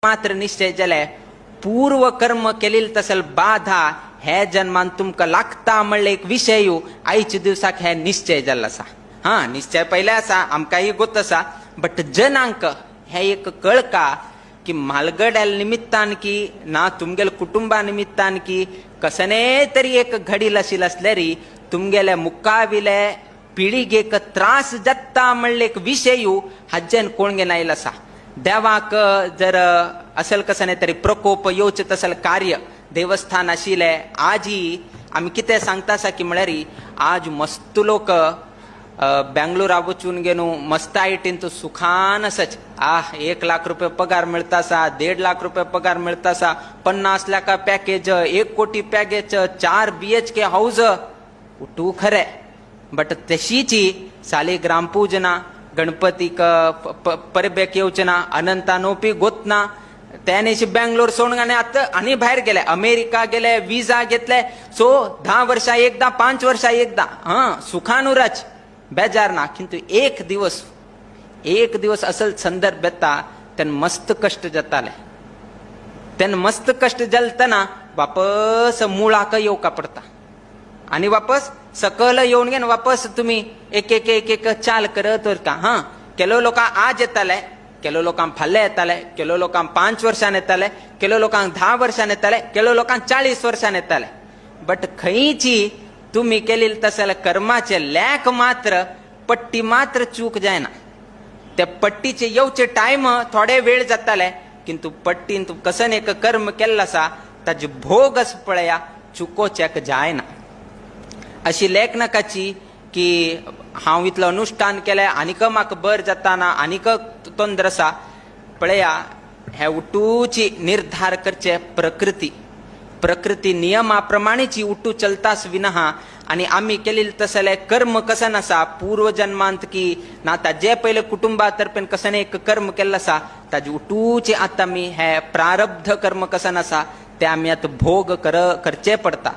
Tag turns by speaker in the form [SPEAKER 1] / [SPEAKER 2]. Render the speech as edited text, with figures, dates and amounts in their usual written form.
[SPEAKER 1] मात्र निश्चय जाल्यार पूर्व कर्म केलेली तसल बाधा हे जन्मान तुमकां लागता म्हणले एक विशय आयच्या दिवसाक हे निश्चय जाल्लो आसा. हा, निश्चय पयले आसा, आमकांय गोत आसा, बट जनांक हे एक कळका की म्हालगड्याल निमित्तान की ना तुमगेल कुटुंबा निमित्तान की कसने तरी एक घडील आशिल्लो आसल्यारी तुमगेले मुखाविले पिळगेक त्रास जाता म्हणले एक विशय हाजेन कोण घेवन आयलो आसा. देवाक जर असेल कसने तरी प्रकोप येवचे तसल कार्य देवस्थान आशिले आजी आमी कितें सांगता आसा की म्हळ्यार आज मस्त लोक बेंगलोरा वचून गेनू मस्त आयटीन तू सुखान असच 1 लाख रुपये पगार मिळता असा, 1.5 लाख रुपये पगार मिळता असा, 50 लाख पॅकेज, 1 कोटी पॅकेज, 4 BHK हाऊस उठू खरे. बट तशीची साली ग्रामपूजना गणपतीक परबेक येवचना अनंता नोपी गोतना त्यानेशी बेंगलोर सोडून आता आणि बाहेर गेले, अमेरिका गेले, विजा घेतले. सो 10 वर्षा एकदा, 5 वर्षा एकदा सुखानुराज बेजार ना. किंतु एक दिवस असल संदर्भ येता तेन मस्त कष्ट जाताले. तेन मस्त कष्ट जालतना वापस मुळाक येवका पडता आणि वापस सकल येऊन घेन वापस तुम्ही एक एक एक एक चाल करत का. केलो लोकांक आज येताले, केलो लोकांक फाल्यां येताले, केलो लोकांक 5 वर्षान येताले, केलो लोकांक 10 वर्षान येताले, केलो लोकांक 40 वर्षान येताले. बट खंयची तुम्ही केलेली तसले कर्माचे लेख मात्र पट्टी मात्र चूक जायना. त्या पट्टीचे येवचे टायम थोडे वेळ जाताले, किंतु पट्टीन तू कसन एक कर्म केल्लो आसा ताजे भोगस पळया चुकोचेक जायना. अशी लेखनाकाची की हांव इतलो अनुष्ठान केलें आनीक म्हाका बर जाता ना, आनीक तोंदर आसा. पळया, हे उठूची निर्धार करचे प्रकृती नियमा प्रमाणेची उठू चलतास विना. आणि आम्ही केलेले तसले कर्म कसन आसा पूर्व जन्मांत की ना ताजे पहिले कुटुंबा तर्फेन कसन एक कर्म केल्लो आसा ताजे उठूचे आता आमी हे प्रारब्ध कर्म कसन आसा ते आमी आतां भोग करचे पडटा.